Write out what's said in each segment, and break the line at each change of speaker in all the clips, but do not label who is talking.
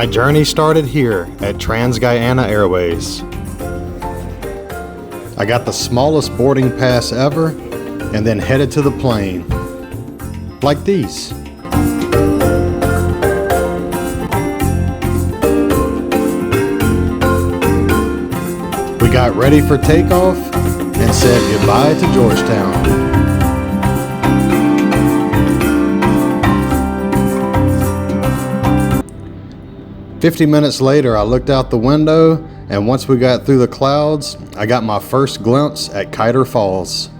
My journey started here at Trans-Guyana Airways. I got the smallest boarding pass ever and then headed to the plane. Like these. We got ready for takeoff and said goodbye to Georgetown. 50 minutes later, I looked out the window, and once we got through the clouds, I got my first glimpse at Kaieteur Falls.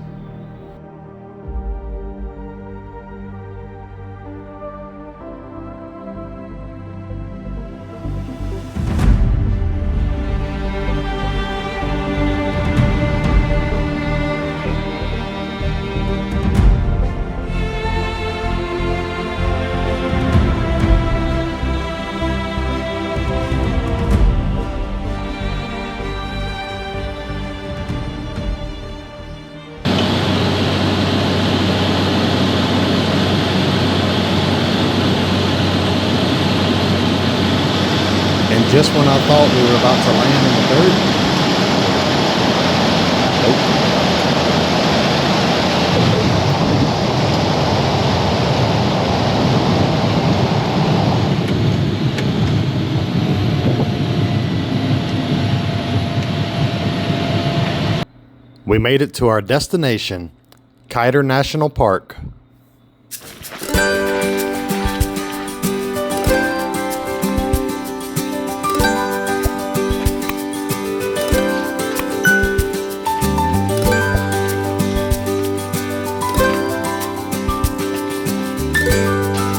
And just when I thought we were about to land in the dirt, we made it to our destination, Kaieteur National Park.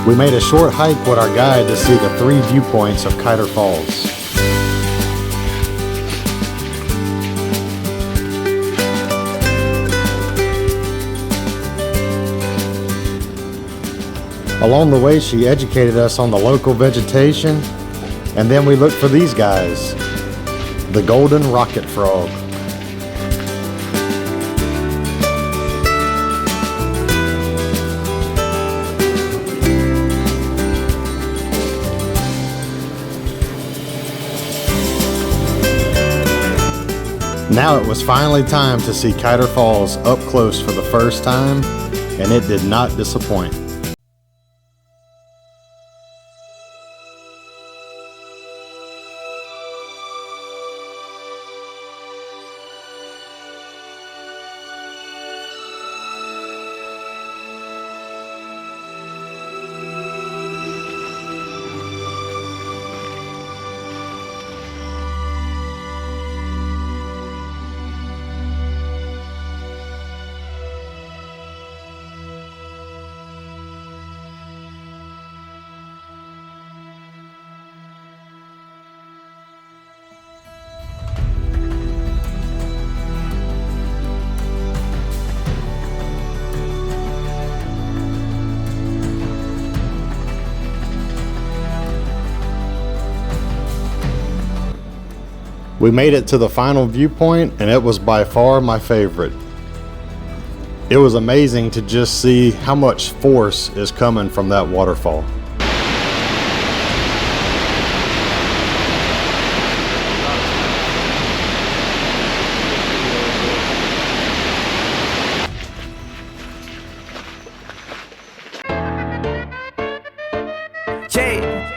We made a short hike with our guide to see the 3 viewpoints of Kaieteur Falls. Along the way, she educated us on the local vegetation, and then we looked for these guys, the golden rocket frog. Now it was finally time to see Kaieteur Falls up close for the first time, and it did not disappoint. We made it to the final viewpoint, and it was by far my favorite. It was amazing to just see how much force is coming from that waterfall.
Chase